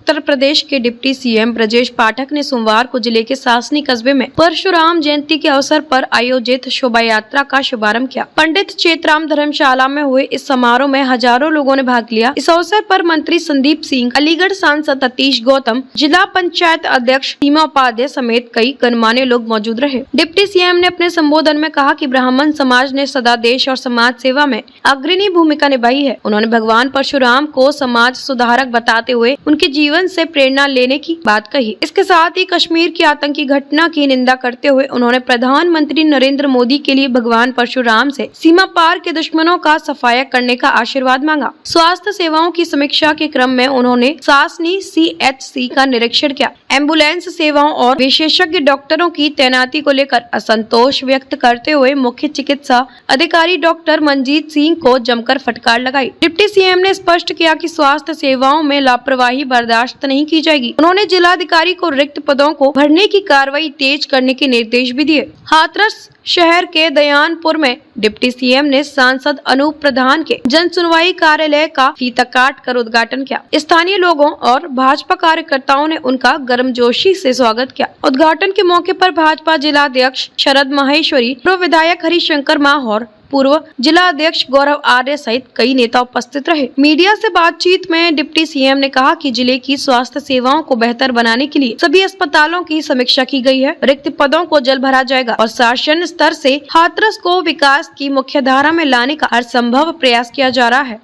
उत्तर प्रदेश के deputy CM Brajesh Pathak ने सोमवार को जिले के सासनी कस्बे में परशुराम जयंती के अवसर पर आयोजित शोभा यात्रा का शुभारंभ किया। पंडित चेतराम धर्मशाला में हुए इस समारोह में हजारों लोगों ने भाग लिया। इस अवसर पर मंत्री संदीप सिंह, अलीगढ़ सांसद सतीश गौतम, जिला पंचायत अध्यक्ष सीमा उपाध्याय समेत कई गणमान्य लोग मौजूद रहे। डिप्टी सीएम ने अपने संबोधन में कहा कि ब्राह्मण समाज ने सदा देश और समाज सेवा में अग्रणी भूमिका निभाई है। उन्होंने भगवान परशुराम को समाज सुधारक बताते हुए उनके जीवन से प्रेरणा लेने की बात कही। इसके साथ ही कश्मीर की आतंकी घटना की निंदा करते हुए उन्होंने प्रधानमंत्री नरेंद्र मोदी के लिए भगवान परशुराम से सीमा पार के दुश्मनों का सफाया करने का आशीर्वाद मांगा। स्वास्थ्य सेवाओं की समीक्षा के क्रम में उन्होंने सासनी CHC का निरीक्षण किया। एम्बुलेंस सेवाओं और विशेषज्ञ डॉक्टरों की तैनाती को लेकर असंतोष व्यक्त करते हुए मुख्य चिकित्सा अधिकारी डॉक्टर मनजीत सिंह को जमकर फटकार लगाई। डिप्टी सीएम ने स्पष्ट किया कि स्वास्थ्य सेवाओं में लापरवाही बर्दाश्त नहीं की जाएगी। उन्होंने जिलाधिकारी को रिक्त पदों को भरने की कार्रवाई तेज करने के निर्देश भी दिए। हाथरस शहर के दयानपुर में डिप्टी सीएम ने सांसद अनूप प्रधान के जन सुनवाई कार्यालय का फीता काट कर उद्घाटन किया। स्थानीय लोगों और भाजपा कार्यकर्ताओं ने उनका गर्मजोशी से स्वागत किया। उद्घाटन के मौके पर भाजपा जिलाध्यक्ष शरद माहेश्वरी, पूर्व विधायक हरिशंकर माहौर, पूर्व जिला अध्यक्ष गौरव आर्य सहित कई नेता उपस्थित रहे। मीडिया से बातचीत में डिप्टी सीएम ने कहा कि जिले की स्वास्थ्य सेवाओं को बेहतर बनाने के लिए सभी अस्पतालों की समीक्षा की गई है। रिक्त पदों को जल्द भरा जाएगा और शासन स्तर से हाथरस को विकास की मुख्य धारा में लाने का हर संभव प्रयास किया जा रहा है।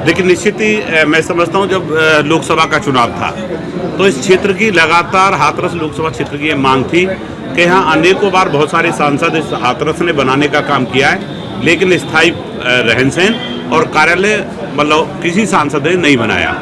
लेकिन निश्चित ही मैं समझता हूँ जब लोकसभा का चुनाव था तो इस क्षेत्र की लगातार हाथरस लोकसभा क्षेत्र की मांग थी कि यहाँ अनेकों बार बहुत सारे सांसद इस हाथरस ने बनाने का काम किया है, लेकिन स्थायी रहन सहन और कार्यालय मतलब किसी सांसद ने नहीं बनाया।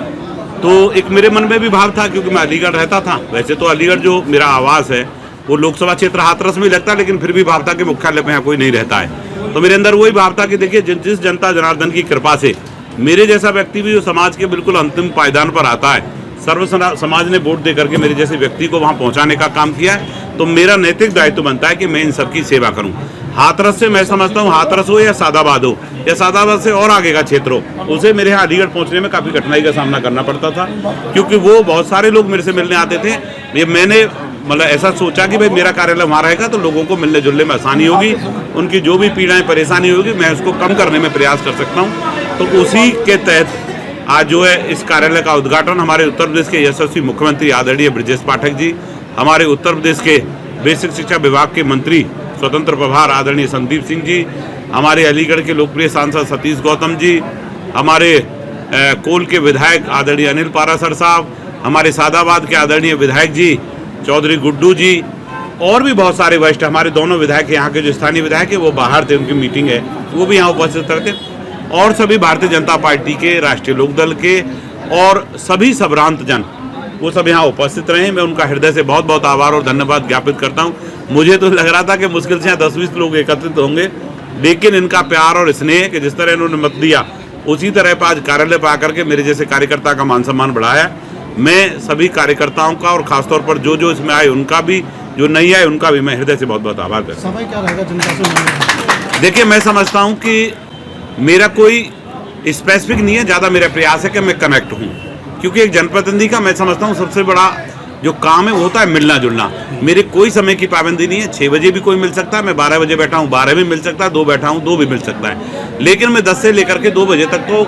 तो एक मेरे मन में भी भाव था, क्योंकि मैं अलीगढ़ रहता था। वैसे तो अलीगढ़ जो मेरा आवास है वो लोकसभा क्षेत्र हाथरस में लगता है, लेकिन फिर भी भाव था कि मुख्यालय में यहाँ कोई नहीं रहता है। तो मेरे अंदर वही भाव था कि देखिए जिस जनता जनार्दन की कृपा से मेरे जैसा व्यक्ति भी जो समाज के बिल्कुल अंतिम पायदान पर आता है, सर्व समाज ने वोट दे करके मेरे जैसे व्यक्ति को वहाँ पहुँचाने का काम किया है, तो मेरा नैतिक दायित्व बनता है कि मैं इन सबकी सेवा करूँ। हाथरस से मैं समझता हूँ, हाथरस हो या सादाबाद हो या सादाबाद से और आगे का क्षेत्र हो, उसे मेरे यहाँ अलीगढ़ पहुँचने में काफ़ी कठिनाई का सामना करना पड़ता था, क्योंकि वो बहुत सारे लोग मेरे से मिलने आते थे। ये मैंने मतलब ऐसा सोचा कि भाई मेरा कार्यालय वहाँ रहेगा तो लोगों को मिलने जुलने में आसानी होगी, उनकी जो भी पीड़ाएं परेशानी होगी मैं उसको कम करने में प्रयास कर सकता हूँ। तो उसी के तहत आज जो है इस कार्यालय का उद्घाटन हमारे उत्तर प्रदेश के यशस्वी मुख्यमंत्री आदरणीय ब्रजेश पाठक जी, हमारे उत्तर प्रदेश के बेसिक शिक्षा विभाग के मंत्री स्वतंत्र प्रभार आदरणीय संदीप सिंह जी, हमारे अलीगढ़ के लोकप्रिय सांसद सतीश गौतम जी, हमारे कोल के विधायक आदरणीय अनिल पारासर साहब, हमारे सादाबाद के आदरणीय विधायक जी चौधरी गुड्डू जी, और भी बहुत सारे वरिष्ठ हमारे दोनों विधायक यहाँ के जो स्थानीय विधायक है वो बाहर थे, उनकी मीटिंग है, वो भी यहाँ उपस्थित थे, और सभी भारतीय जनता पार्टी के, राष्ट्रीय लोकदल के और सभी संभ्रांत जन वो सब यहाँ उपस्थित रहे। मैं उनका हृदय से बहुत बहुत आभार और धन्यवाद ज्ञापित करता हूँ। मुझे तो लग रहा था कि मुश्किल से यहाँ 10-20 लोग एकत्रित होंगे, लेकिन इनका प्यार और स्नेह कि जिस तरह इन्होंने मत दिया उसी तरह आज कार्यालय पर आकर के मेरे जैसे कार्यकर्ता का मान सम्मान बढ़ाया। मैं सभी कार्यकर्ताओं का और खासतौर पर जो इसमें आए उनका भी, जो नहीं आए उनका भी मैं हृदय से बहुत बहुत आभार करता हूँ। देखिए मैं समझता हूँ कि मेरा कोई स्पेसिफिक नहीं है, ज़्यादा मेरा प्रयास है कि मैं कनेक्ट हूँ, क्योंकि एक जनप्रतिनिधि का मैं समझता हूँ सबसे बड़ा जो काम है वो होता है मिलना जुलना। मेरे कोई समय की पाबंदी नहीं है, 6 बजे भी कोई मिल सकता है, मैं 12 बजे बैठा हूँ 12 भी मिल सकता है, 2 बैठा हूँ 2 भी मिल सकता है, लेकिन मैं 10 से लेकर के 2 बजे तक तो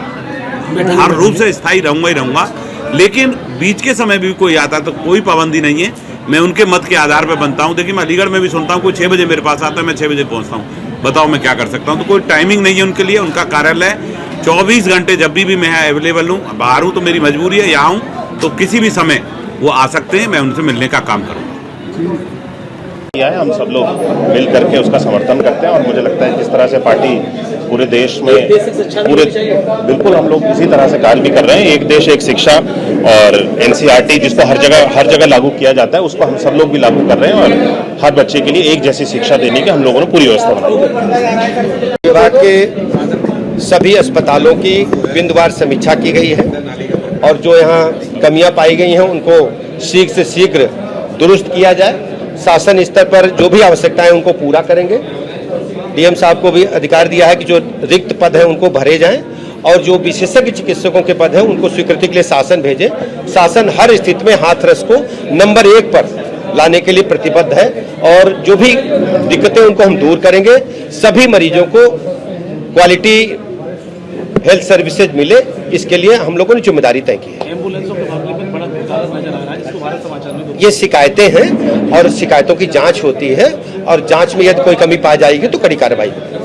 हर रूप से स्थायी रहूँगा ही रहूँगा। लेकिन बीच के समय भी कोई आता है तो कोई पाबंदी नहीं है, मैं उनके मत के आधार पर बनता हूँ। देखिए मैं अलीगढ़ में भी सुनता हूँ कोई 6 बजे मेरे पास आता है, मैं 6 बजे पहुँचता हूँ, बताओ मैं क्या कर सकता हूँ। तो कोई टाइमिंग नहीं है उनके लिए, उनका कार्यालय 24 घंटे जब भी मैं यहाँ अवेलेबल हूँ। बाहर हूँ तो मेरी मजबूरी है, यहाँ हूँ तो किसी भी समय वो आ सकते हैं, मैं उनसे मिलने का काम करूँगा। हम सब लोग मिल करके उसका समर्थन करते हैं और मुझे लगता है जिस तरह से पार्टी पूरे देश में बिल्कुल हम लोग इसी तरह से कार्य भी कर रहे हैं। एक देश एक शिक्षा और NCERT जिसको हर जगह लागू किया जाता है उसको हम सब लोग भी लागू कर रहे हैं और हर बच्चे के लिए एक जैसी शिक्षा देने की हम लोगों ने पूरी व्यवस्था बनाई। विभाग के सभी अस्पतालों की बिंदुवार समीक्षा की गई है और जो यहाँ कमियां पाई गई हैं उनको शीघ्र से शीघ्र दुरुस्त किया जाए। शासन स्तर पर जो भी आवश्यकताएं उनको पूरा करेंगे। DM साहब को भी अधिकार दिया है कि जो रिक्त पद हैं उनको भरे जाएं और जो विशेषज्ञ चिकित्सकों के पद हैं उनको स्वीकृति के लिए शासन भेजे। शासन हर स्थिति में हाथरस को नंबर 1 पर लाने के लिए प्रतिबद्ध है और जो भी दिक्कतें उनको हम दूर करेंगे। सभी मरीजों को क्वालिटी हेल्थ सर्विसेज मिले, इसके लिए हम लोगों ने जिम्मेदारी तय की है। एम्बुलेंसों के मामले में बड़ा घोटाला नजर आ रहा है, जिसको भारत समाचार में ये शिकायतें हैं और शिकायतों की जांच होती है और जांच में यदि कोई कमी पाई जाएगी तो कड़ी कार्रवाई होगी।